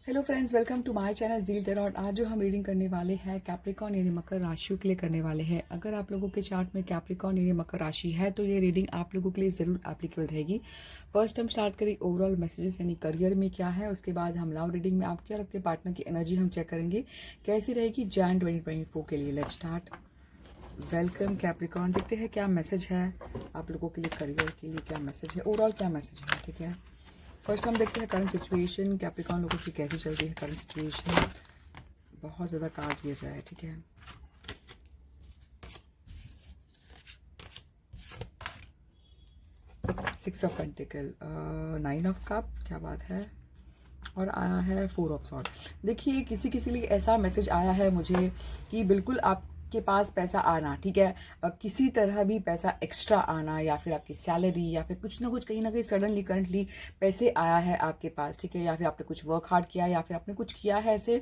Hello friends, welcome to my channel Zeal Tarot. आज जो हम रीडिंग करने वाले हैं कैप्रिकॉर्न यानी मकर राशियों के लिए करने वाले हैं। अगर आप लोगों के चार्ट में कैप्रिकॉर्न यानी मकर राशि है तो ये रीडिंग आप लोगों के लिए ज़रूर एप्लीकेबल रहेगी। फर्स्ट हम स्टार्ट करेंगे ओवरऑल मैसेजेस यानी करियर में क्या है, उसके बाद हम लव रीडिंग में आपके और आपके पार्टनर की एनर्जी हम चेक करेंगे कैसी रहेगी जैन 2024 के लिए। Let's start. Welcome Capricorn. देखते हैं क्या मैसेज है आप लोगों के लिए, करियर के लिए क्या मैसेज है, ओवरऑल क्या मैसेज है। ठीक है, फर्स्ट हम देखते हैं करंट सिचुएशन, कैप्रिकॉर्न लोगों की कैसी चल रही है करंट सिचुएशन। बहुत ज़्यादा कार्ड्स ये जाए। ठीक है, six of pentacle, nine of cup, क्या बात है, और आया है फोर ऑफ सॉर्ड। देखिए किसी किसी लिए ऐसा मैसेज आया है मुझे कि बिल्कुल आपके पास पैसा आना, ठीक है, किसी तरह भी पैसा एक्स्ट्रा आना, या फिर आपकी सैलरी, या फिर कुछ ना कुछ कहीं ना कहीं सडनली करंटली पैसे आया है आपके पास। ठीक है, या फिर आपने कुछ वर्क हार्ड किया, या फिर आपने कुछ किया है ऐसे,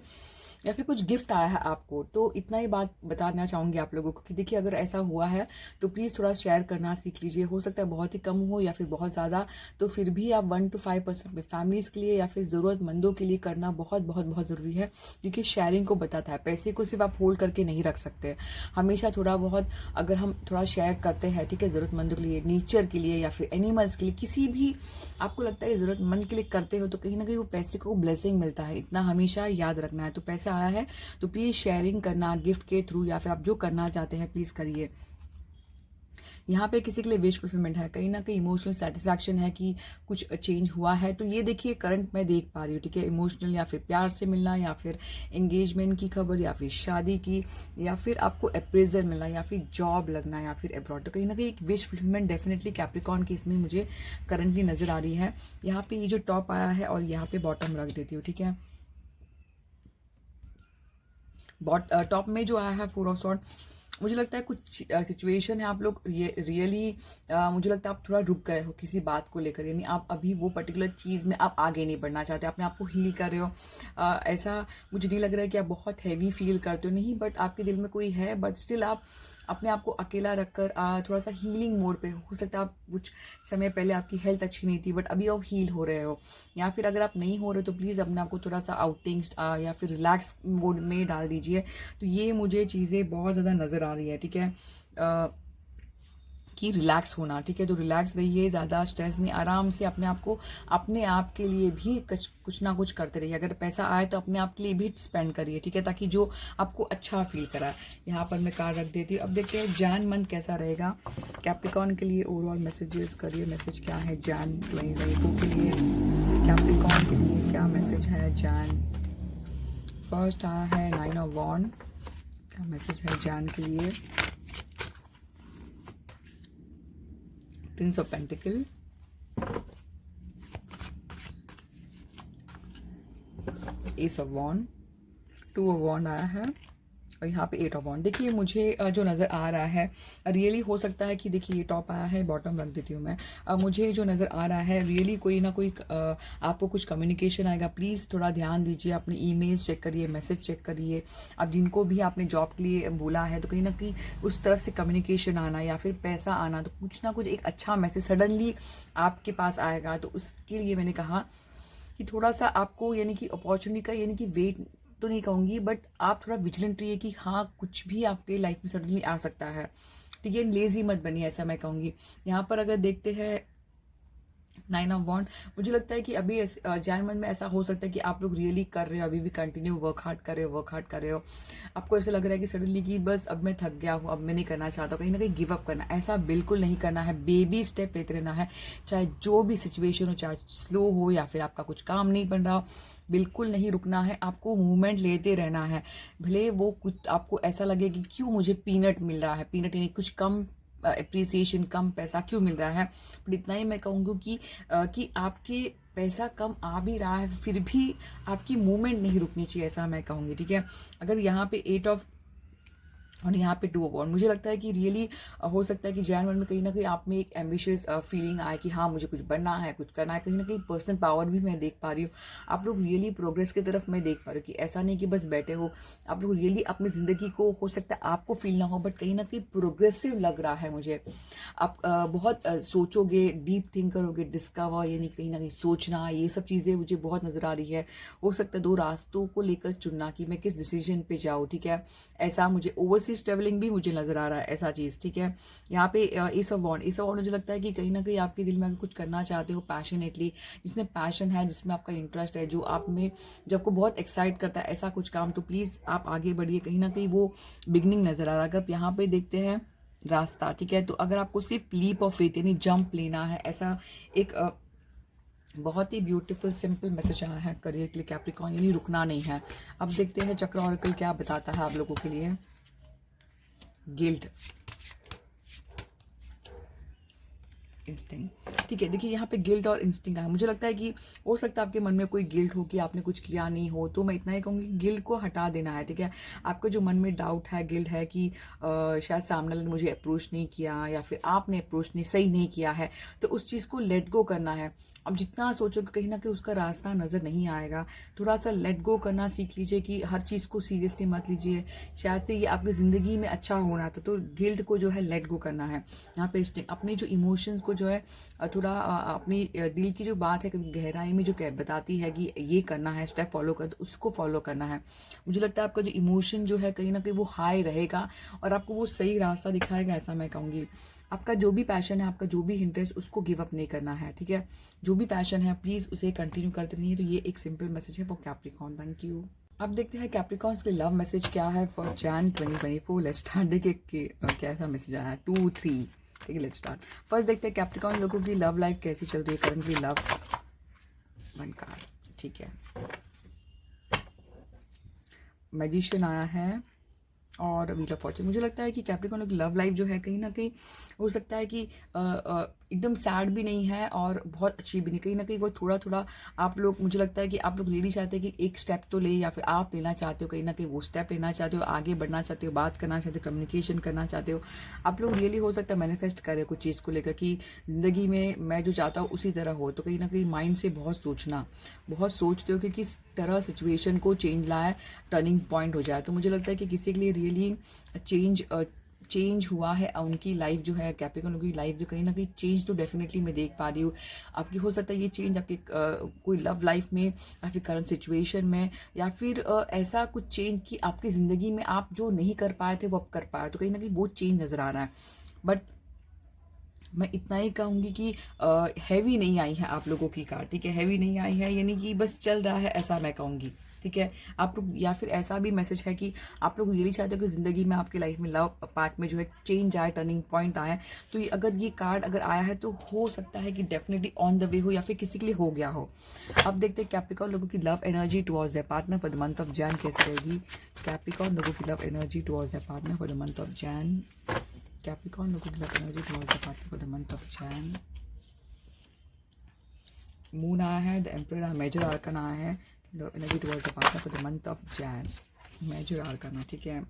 या फिर कुछ गिफ्ट आया है आपको। तो इतना ही बात बताना चाहूँगी आप लोगों को कि देखिए अगर ऐसा हुआ है तो प्लीज़ थोड़ा शेयर करना सीख लीजिए। हो सकता है बहुत ही कम हो या फिर बहुत ज़्यादा, तो फिर भी आप 1 to 5% अपनी फैमिलीज़ के लिए या फिर ज़रूरतमंदों के लिए करना बहुत बहुत बहुत ज़रूरी है, क्योंकि शेयरिंग को बताता है। पैसे को सिर्फ आप होल्ड करके नहीं रख सकते, हमेशा थोड़ा बहुत अगर हम थोड़ा शेयर करते हैं, ठीक है, ज़रूरतमंदों के लिए, नेचर के लिए, या फिर एनिमल्स के लिए, किसी भी आपको लगता है ज़रूरतमंद के लिए करते हो, तो कहीं ना कहीं वो पैसे को ब्लेसिंग मिलता है। इतना हमेशा याद रखना है। तो पैसा आया है तो प्लीज़ शेयरिंग करना गिफ्ट के थ्रू, या फिर आप जो करना चाहते हैं प्लीज़ करिए। यहाँ पे किसी के लिए विश फुलफिलमेंट है, कहीं ना कहीं इमोशनल सेटिस्फैक्शन है कि कुछ चेंज हुआ है। तो ये देखिए करंट में देख पा रही हूँ, ठीक है, इमोशनल या फिर प्यार से मिलना, या फिर एंगेजमेंट की खबर, या फिर शादी की, या फिर आपको अप्रेजल मिलना, या फिर जॉब लगना, या फिर अब्रॉड। तो कहीं ना कहीं एक विश फुलफिलमेंट डेफिनेटली कैप्रिकॉर्न की इसमें मुझे करंटली नजर आ रही है। यहाँ पे ये जो टॉप आया है और यहाँ पे बॉटम रख देती हूँ, ठीक है। टॉप में जो आया है फोर ऑफ सॉर्ड, मुझे लगता है कुछ सिचुएशन है आप लोग ये रियली, मुझे लगता है आप थोड़ा रुक गए हो किसी बात को लेकर, यानी आप अभी वो पर्टिकुलर चीज़ में आप आगे नहीं बढ़ना चाहते, अपने आप को हील कर रहे हो। ऐसा मुझे नहीं लग रहा है कि आप बहुत हैवी फील करते हो, नहीं, बट आपके दिल में कोई है, बट स्टिल आप अपने आप को अकेला रखकर थोड़ा सा हीलिंग मोड पे हो सकता है। आप कुछ समय पहले आपकी हेल्थ अच्छी नहीं थी, बट अभी आप हील हो रहे हो, या फिर अगर आप नहीं हो रहे तो प्लीज़ अपने आप को थोड़ा सा आउटिंग्स या फिर रिलैक्स मोड में डाल दीजिए। तो ये मुझे चीज़ें बहुत ज़्यादा नज़र आ रही है, ठीक है, कि रिलैक्स होना, ठीक है। तो रिलैक्स रहिए, ज़्यादा स्ट्रेस नहीं, आराम से अपने आप के लिए भी कुछ ना कुछ करते रहिए। अगर पैसा आए तो अपने आप के लिए भी स्पेंड करिए, ठीक है, ताकि जो आपको अच्छा फील कराए। यहाँ पर मैं कार्ड रख देती हूँ। अब देखते हैं जैन मंथ कैसा रहेगा कैप्रिकॉर्न के लिए। ओवरऑल मैसेजेस करिए, मैसेज क्या है जैन 2024 के लिए, कैप्रिकॉर्न के लिए क्या मैसेज है जैन। फर्स्ट आया है 9 ऑफ वॉन्ड, क्या मैसेज है जैन के लिए। Prince of pentacle, ace of wand, two of wand आया है, और यहाँ पे एट ऑफ वॉन्ड। देखिए मुझे जो नज़र आ रहा है रियली, हो सकता है कि देखिए ये टॉप आया है, बॉटम रख देती हूँ मैं। मुझे जो नज़र आ रहा है रियली कोई ना कोई आपको कुछ कम्युनिकेशन आएगा। प्लीज़ थोड़ा ध्यान दीजिए, अपने ईमेल्स चेक करिए, मैसेज चेक करिए। अब जिनको भी आपने जॉब के लिए बोला है तो कहीं ना कहीं उस तरफ से कम्युनिकेशन आना, या फिर पैसा आना, तो कुछ ना कुछ एक अच्छा मैसेज सडनली आपके पास आएगा। तो उसके लिए मैंने कहा कि थोड़ा सा आपको यानी कि अपॉर्चुनिटी का यानी कि वेट तो नहीं कहूँगी, बट आप थोड़ा विजिलेंट रहिए कि हाँ कुछ भी आपके लाइफ में सडनली आ सकता है, ठीक है। लेजी मत बनिए, ऐसा मैं कहूँगी। यहाँ पर अगर देखते हैं 9 ऑफ वॉन्ड, मुझे लगता है कि अभी जैन मंथ में ऐसा हो सकता है कि आप लोग रियली कर रहे हो, अभी भी कंटिन्यू वर्क हार्ड कर रहे हो, वर्क हार्ड कर रहे हो। आपको ऐसा लग रहा है कि सडनली कि बस अब मैं थक गया हूँ, अब मैं नहीं करना चाहता, कहीं ना कहीं गिव अप करना, ऐसा बिल्कुल नहीं करना है। बेबी स्टेप लेते रहना है, चाहे जो भी सिचुएशन हो, चाहे स्लो हो या फिर आपका कुछ काम नहीं बन रहा हो, बिल्कुल नहीं रुकना है, आपको मूवमेंट लेते रहना है। भले वो कुछ आपको ऐसा लगे कि क्यों मुझे पीनट मिल रहा है, पीनट यानी कुछ कम अप्रिसिएशन, कम पैसा क्यों मिल रहा है, बट इतना ही मैं कहूँगी कि आपके पैसा कम आ भी रहा है फिर भी आपकी मूवमेंट नहीं रुकनी चाहिए, ऐसा मैं कहूँगी, ठीक है। अगर यहाँ पे एट ऑफ और यहाँ पे 2 ऑफ वॉन्ड, मुझे लगता है कि रियली हो सकता है कि जैन में कहीं ना कहीं आप में एक एम्बिशियस फीलिंग आए कि हाँ मुझे कुछ बनना है, कुछ करना है, कहीं ना कहीं पर्सनल पावर भी मैं देख पा रही हूँ। आप लोग रियली प्रोग्रेस की तरफ मैं देख पा रही हूँ कि ऐसा नहीं कि बस बैठे हो, आप लोग रियली अपनी ज़िंदगी को हो सकता है आपको फील ना हो बट कहीं ना कहीं प्रोग्रेसिव लग रहा है मुझे। आप बहुत सोचोगे, डीप थिंक करोगे, डिस्कवर यानी कहीं ना कहीं सोचना, ये सब चीज़ें मुझे बहुत नज़र आ रही है। हो सकता है 2 रास्तों को लेकर चुनना कि मैं किस डिसीजन पे जाऊँ, ठीक है। ऐसा मुझे ओवरसीज ट्रेवलिंग भी मुझे नज़र आ रहा है, ऐसा चीज़, ठीक है। यहाँ पे ace of wand, ace of wand मुझे लगता है कि कहीं ना कहीं आपके दिल में अगर कुछ करना चाहते हो पैशनेटली, जिसमें पैशन है, जिसमें आपका इंटरेस्ट है, जो आप में जो आपको बहुत एक्साइट करता है ऐसा कुछ काम, तो प्लीज़ आप आगे बढ़िए। कहीं ना कहीं वो बिगनिंग नज़र आ रहा है। अगर आप यहाँ पे देखते हैं रास्ता, ठीक है, तो अगर आपको सिर्फ लीप ऑफ फेथ यानी जंप लेना है, ऐसा एक बहुत ही ब्यूटीफुल सिंपल मैसेज आया है करियर के लिए कैप्रिकॉर्न, यानी रुकना नहीं है। अब देखते हैं चक्र ऑरेकल क्या बताता है आप लोगों के लिए। गिल्ट, इंस्टिंग, ठीक है। देखिए यहाँ पे गिल्ट और इंस्टिंग आया, मुझे लगता है कि हो सकता है आपके मन में कोई गिल्ट हो कि आपने कुछ किया नहीं हो, तो मैं इतना ही कहूँगी गिल्ट को हटा देना है, ठीक है। आपका जो मन में डाउट है, गिल्ट है कि शायद सामने वाले ने मुझे अप्रोच नहीं किया या फिर आपने अप्रोच नहीं सही नहीं किया है, तो उस चीज़ को लेट गो करना है। अब जितना सोचोगे कहीं ना कहीं उसका रास्ता नज़र नहीं आएगा। थोड़ा सा लेट गो करना सीख लीजिए कि हर चीज़ को सीरियसली मत लीजिए, शायद से ये आपकी ज़िंदगी में अच्छा होना था, तो गिल्ट को जो है लेट गो करना है। यहाँ पे अपने जो इमोशंस को जो है थोड़ा अपनी दिल की जो बात है कभी गहराई में जो बताती है कि ये करना है, स्टेप फॉलो कर, तो उसको फॉलो करना है। मुझे लगता है आपका जो इमोशन जो है कहीं ना कहीं वो हाई रहेगा और आपको वो सही रास्ता दिखाएगा, ऐसा मैं कहूँगी। आपका जो भी पैशन है, आपका जो भी इंटरेस्ट, उसको गिव अप नहीं करना है, ठीक है। जो भी पैशन है प्लीज़ उसे कंटिन्यू करते रहिए। तो ये एक सिंपल मैसेज है फॉर कैप्रिकॉर्न। Thank you. अब देखते हैं कैप्रिकॉर्न्स के लव मैसेज क्या है फॉर जैन 2024। Let's start. देखिए कैसा मैसेज आया है, 2 3, ठीक है। Let's start. फर्स्ट देखते हैं कैप्रिकॉर्न लोगों की लव लाइफ कैसी चल रही है करंटली। लव 1 कार्ड, ठीक है। मैजिशियन आया है और व्हील ऑफ फॉर्चून। मुझे लगता है कि कैप्रिकॉर्न की लव लाइफ जो है कहीं ना कहीं हो सकता है कि एकदम सैड भी नहीं है और बहुत अच्छी भी नहीं, कहीं ना कहीं वो थोड़ा थोड़ा आप लोग, मुझे लगता है कि आप लोग रियली चाहते हैं कि एक स्टेप तो ले, या फिर आप लेना चाहते हो, कहीं ना कहीं वो स्टेप लेना चाहते हो, आगे बढ़ना चाहते हो, बात करना चाहते हो, कम्युनिकेशन करना चाहते हो। आप लोग रियली हो सकता है मैनिफेस्ट करें कुछ चीज़ को लेकर कि ज़िंदगी में मैं जो चाहता हूँ उसी तरह हो, तो कहीं ना कहीं माइंड से बहुत सोचना, बहुत सोचते हो कि किस तरह सिचुएशन को चेंज लाए, टर्निंग पॉइंट हो जाए। तो मुझे लगता है कि किसी के लिए रियली चेंज हुआ है उनकी लाइफ जो है, कैप्रिकॉर्न की लाइफ जो कहीं ना कहीं चेंज तो डेफिनेटली मैं देख पा रही हूँ आपकी। हो सकता है ये चेंज आपकी कोई लव लाइफ में या फिर करंट सिचुएशन में, या फिर ऐसा कुछ चेंज कि आपकी ज़िंदगी में आप जो नहीं कर पाए थे वो अब कर पाए, तो कहीं ना कहीं वो चेंज नज़र आ रहा है। बट मैं इतना ही कहूँगी कि हैवी नहीं आई है आप लोगों की कार्ड, ठीक है। हैवी नहीं आई है यानी कि बस चल रहा है, ऐसा मैं कहूँगी, ठीक है। आप लोग, या फिर ऐसा भी मैसेज है कि आप लोग रियली चाहते हो कि ज़िंदगी में आपकी लाइफ में लव पार्ट में जो है चेंज आए, टर्निंग पॉइंट आए। तो ये अगर ये कार्ड अगर आया है तो हो सकता है कि डेफिनेटली ऑन द वे हो या फिर किसी के लिए हो गया हो। अब देखते हैं कैप्रिकॉर्न लोगों की love energy towards their partner for the month of Jan कैसी रहेगी। कैप्रिकॉर्न लोगों की love energy towards their partner for the month of Jan. Capricorn लोगों की love energy towards the partner for the month of Jan. Moon आया है, the emperor आया, major arcana आया है, love energy towards the partner for the month of Jan. Major arcana, ठीक है।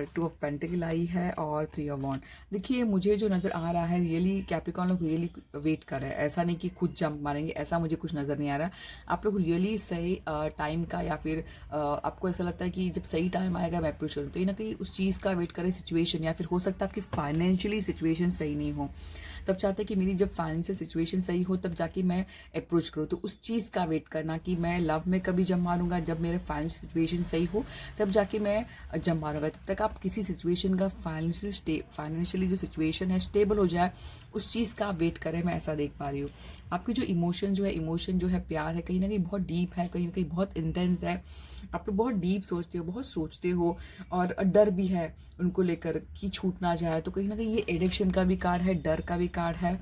2 of pentacle आई है और 3 ऑफ वॉन्ड। देखिए मुझे जो नज़र आ रहा है रियली कैप्रिकॉर्न लोग रियली वेट कर रहे हैं, ऐसा नहीं कि खुद जंप मारेंगे, ऐसा मुझे कुछ नज़र नहीं आ रहा। आप लोग रियली सही टाइम का, या फिर आपको ऐसा लगता है कि जब सही टाइम आएगा मैं अप्रोच करूँ, कहीं ना कहीं उस चीज़ का वेट करें सिचुएशन, या फिर हो सकता है आपकी फाइनेंशियली सिचुएशन सही नहीं हो, तब चाहते हैं कि मेरी जब फाइनेंशियल सिचुएशन सही हो तब जाके मैं अप्रोच करूँ। तो उस चीज़ का वेट करना कि मैं लव में कभी जंप मारूंगा जब मेरे फाइनेंशियल सिचुएशन सही हो, तब जाके मैं जंप मारूंगा। तब तक आप किसी सिचुएशन का फाइनेंशियली जो सिचुएशन है स्टेबल हो जाए, उस चीज़ का आप वेट करें, मैं ऐसा देख पा रही हूँ। आपकी जो इमोशन जो है प्यार है, कहीं ना कहीं बहुत डीप है, कहीं ना कहीं बहुत इंटेंस है। आप लोग बहुत डीप सोचते हो, बहुत सोचते हो, और डर भी है उनको लेकर कि छूट ना जाए। तो कहीं ना कहीं ये एडिक्शन का भी कार्ड है, डर का भी कार्ड है,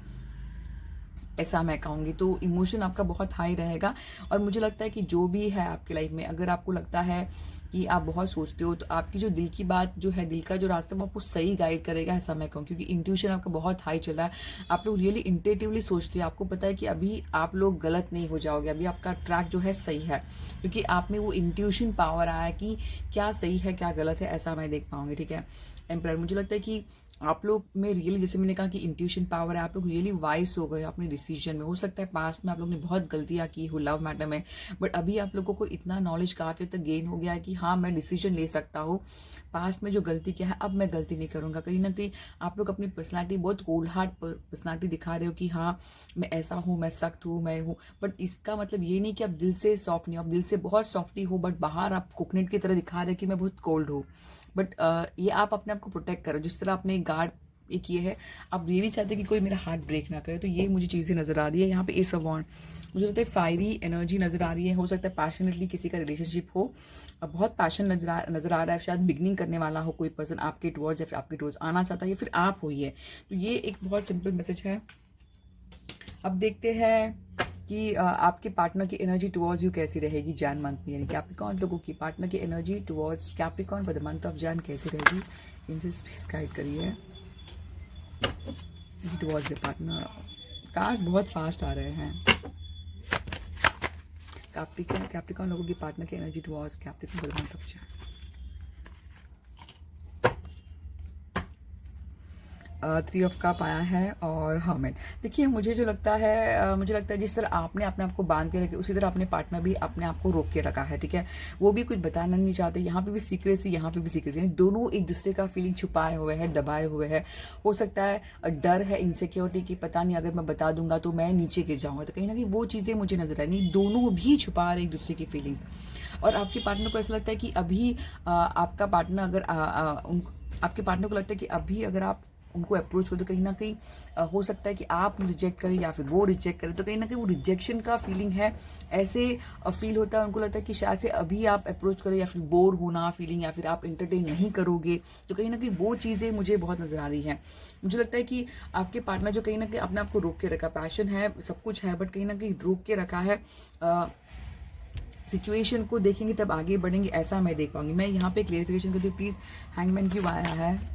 ऐसा मैं कहूँगी। तो इमोशन आपका बहुत हाई रहेगा। और मुझे लगता है कि जो भी है आपकी लाइफ में, अगर आपको लगता है कि आप बहुत सोचते हो, तो आपकी जो दिल की बात जो है, दिल का जो रास्ता, वो आपको सही गाइड करेगा, ऐसा मैं कहूँ, क्योंकि इंट्यूशन आपका बहुत हाई चल रहा है। आप लोग रियली इंटेटिवली सोचते हो, आपको पता है कि अभी आप लोग गलत नहीं हो जाओगे, अभी आपका ट्रैक जो है सही है, क्योंकि आप में वो इंट्यूशन पावर आया कि क्या सही है क्या गलत है, ऐसा मैं देख पाऊंगी। ठीक है एम्पायर, मुझे लगता है कि आप लोग में रियली, जैसे मैंने कहा कि इंट्यूशन पावर है, आप लोग रियली वाइस हो गए अपने डिसीजन में। हो सकता है पास्ट में आप लोग ने बहुत गलतियां की हो लव मैटर में, बट अभी आप लोगों को इतना नॉलेज काफ़ी तक गेन हो गया है कि हाँ मैं डिसीजन ले सकता हूँ, पास्ट में जो गलती किया है अब मैं गलती नहीं करूँगा। कहीं ना कहीं आप लोग अपनी पर्सनैलिटी बहुत कोल्ड हार्ट पर्सनैलिटी दिखा रहे हो कि हाँ मैं ऐसा हूँ, मैं सख्त हूँ, मैं हूँ, बट इसका मतलब ये नहीं कि आप दिल से सॉफ्ट नहीं हो, आप दिल से बहुत सॉफ्टी हो, बट बाहर आप कोकोनट की तरह दिखा रहे हो कि मैं बहुत कोल्ड हूँ। बट ये आप अपने आप को प्रोटेक्ट करो, जिस तरह आपने गार्ड एक ये है, आप रियली चाहते कि कोई मेरा हार्ट ब्रेक ना करे, तो ये मुझे चीज़ें नज़र आ रही है यहाँ पे। एस ऑफ वॉन्ड, मुझे लगता है फायरी एनर्जी नज़र आ रही है। हो सकता है पैशनेटली किसी का रिलेशनशिप हो, अब बहुत पैशन नज़र आ रहा है, शायद बिगनिंग करने वाला हो कोई पर्सन आपके टुवर्ड्स, या फिर आपके टुवर्ड्स आना चाहता है, या फिर आप हो ही है। तो ये एक बहुत सिंपल मैसेज है। अब देखते हैं कि आपके पार्टनर की एनर्जी टुवर्ड्स यू कैसी रहेगी जैन मंथ में, यानी कैप्रिकॉर्न लोगों की पार्टनर की energy towards Capricorn for the month of Jan कैसी रहेगी, एंजल्स प्लीज गाइड करिए टुवर्ड्स द पार्टनर। कार्ड्स बहुत फास्ट आ रहे हैं। कैप्रिकॉर्न लोगों की पार्टनर की energy towards Capricorn for the month of Jain. 3 of cup आया है और हर्मिट। देखिए मुझे जो लगता है मुझे लगता है जिस तरह आपने अपने आप को बांध के रखे, उसी तरह अपने पार्टनर भी अपने आप को रोक के रखा है। ठीक है, वो भी कुछ बताना नहीं चाहते, यहाँ पे भी सीक्रेसी, यहाँ पे भी सीक्रेसी, यानी दोनों एक दूसरे का फीलिंग छुपाए हुए हैं, दबाए हुए हैं। हो सकता है डर है, इनसिक्योरिटी की, पता नहीं अगर मैं बता दूंगा तो मैं नीचे गिर जाऊंगा, तो कहीं ना कहीं वो चीज़ें मुझे नजर आई नहीं, दोनों भी छुपा रहे एक दूसरे की फीलिंग्स। और आपके पार्टनर को ऐसा लगता है कि अभी आपका पार्टनर अगर आपके पार्टनर को लगता है कि अभी अगर आप उनको अप्रोच हो तो कहीं ना कहीं हो सकता है कि आप रिजेक्ट करें या फिर वो रिजेक्ट करें, तो कहीं ना कहीं वो रिजेक्शन का फीलिंग है, ऐसे फील होता है। उनको लगता है कि शायद से अभी आप अप्रोच करें या फिर बोर होना फीलिंग, या फिर आप इंटरटेन नहीं करोगे, तो कहीं ना कहीं वो चीज़ें मुझे बहुत नज़र आ रही हैं। मुझे लगता है कि आपके पार्टनर जो कहीं ना कहीं अपने आप को रोक के रखा, पैशन है सब कुछ है, बट कहीं ना कहीं रोक के रखा है। सिचुएशन को देखेंगे तब आगे बढ़ेंगे, ऐसा मैं देख पाऊंगी। मैं यहाँ पे क्लियरिफिकेशन करती हूँ प्लीज़। हैंगमैन क्यों आया है?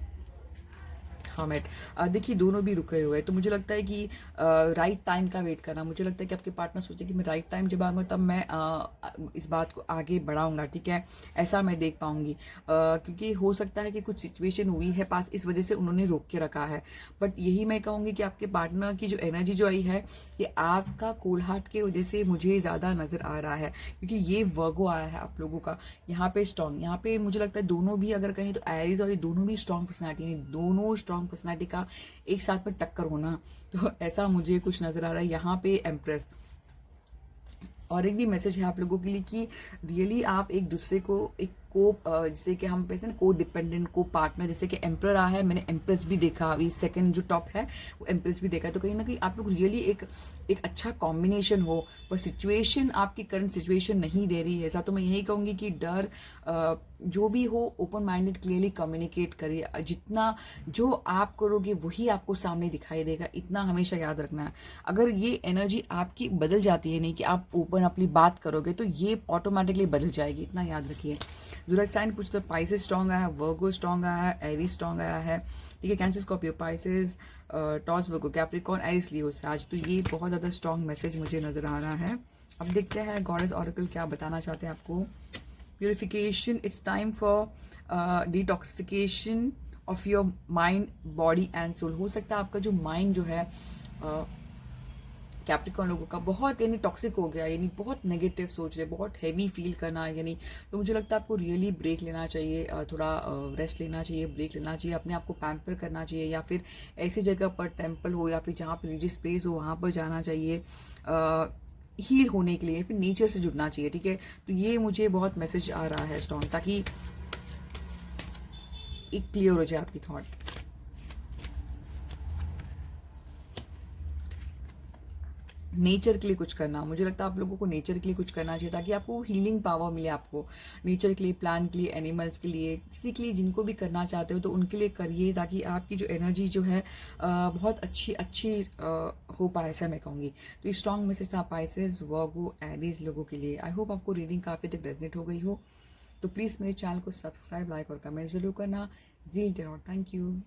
हॉमेट, देखिए दोनों भी रुके हुए हैं, तो मुझे लगता है कि राइट टाइम का वेट करना। मुझे लगता है कि आपके पार्टनर सोचे कि मैं राइट टाइम जब आऊँगा तब मैं इस बात को आगे बढ़ाऊंगा। ठीक है, ऐसा मैं देख पाऊंगी, क्योंकि हो सकता है कि कुछ सिचुएशन हुई है पास, इस वजह से उन्होंने रोक के रखा है। बट यही मैं कहूँगी कि आपके पार्टनर की जो एनर्जी जो आई है, ये आपका कोल्ड हार्ट के वजह से मुझे ज़्यादा नज़र आ रहा है, क्योंकि ये वर्गो आया है आप लोगों का यहाँ पे स्ट्रॉन्ग। यहाँ पे मुझे लगता है दोनों भी अगर कहें तो एरीज और ये दोनों भी स्ट्रॉन्ग पर्सनैलिटी, दोनों स्ट्रॉन्ग पर्सनैलिटी का एक साथ में टक्कर होना, तो ऐसा मुझे कुछ नजर आ रहा है यहाँ पे एम्प्रेस। और एक भी मैसेज है आप लोगों के लिए कि रियली आप एक दूसरे को एक जैसे कि हम कहते हैं को डिपेंडेंट, को पार्टनर, जैसे कि एम्प्रर आ है, मैंने एम्प्रेस भी देखा, अभी सेकंड जो टॉप है वो एम्प्रेस भी देखा, तो कहीं ना कहीं आप लोग रियली एक अच्छा कॉम्बिनेशन हो। पर सिचुएशन आपकी करंट सिचुएशन नहीं दे रही है ऐसा, तो मैं यही कहूँगी कि डर जो भी हो, ओपन माइंडेड क्लियरली कम्युनिकेट करिए। जितना जो आप करोगे वही आपको सामने दिखाई देगा, इतना हमेशा याद रखना है। अगर ये एनर्जी आपकी बदल जाती है, नहीं कि आप ओपन अपनी बात करोगे, तो ये ऑटोमेटिकली बदल जाएगी, इतना याद रखिए। ज़रूरत साइन पूछ तो पाइसेस स्ट्रॉन्ग आया है, वर्गो स्ट्रॉन्ग आया है, एरीज स्ट्रॉन्ग आया है। ठीक है, कैंसर, स्कॉर्पियो, पाइसेस, टॉस, वर्गो, कैप्रिकॉर्न, एरीज, लियो, आज तो ये बहुत ज़्यादा स्ट्रॉन्ग मैसेज मुझे नज़र आ रहा है। अब देखते हैं गॉडेस ऑरेकल क्या बताना चाहते हैं आपको। Purification, it's time for detoxification of your mind, body and soul. हो सकता है आपका जो माइंड जो है कैप्रिकॉर्न लोगों का बहुत यानी टॉक्सिक हो गया, यानी बहुत नेगेटिव सोच रहे, बहुत हैवी फील करना, यानी तो मुझे लगता है आपको रियली ब्रेक लेना चाहिए, थोड़ा रेस्ट लेना चाहिए, ब्रेक लेना चाहिए, अपने आप को पैम्पर करना चाहिए, या फिर ऐसी जगह पर टेम्पल हो या फिर जहाँ पर रिलीजियस प्लेस हो वहाँ पर जाना चाहिए हील होने के लिए, फिर नेचर से जुड़ना चाहिए। ठीक है, तो ये मुझे बहुत मैसेज आ रहा है स्ट्रॉन्ग, ताकि एक क्लियर हो जाए आपकी थॉट। नेचर के लिए कुछ करना, मुझे लगता है आप लोगों को नेचर के लिए कुछ करना चाहिए, ताकि आपको हीलिंग पावर मिले। आपको नेचर के लिए, प्लांट के लिए, एनिमल्स के लिए, किसी के लिए, जिनको भी करना चाहते हो तो उनके लिए करिए, ताकि आपकी जो एनर्जी जो है बहुत अच्छी हो पाए, ऐसा मैं कहूँगी। तो ये स्ट्रॉन्ग मैसेज था पाइसेस, वर्गो, एरीज लोगों के लिए। आई होप आपको रीडिंग काफ़ी तक रेजनेट हो गई हो। तो प्लीज़ मेरे चैनल को सब्सक्राइब, लाइक और कमेंट ज़रूर करना। Zeal Tarot, thank you.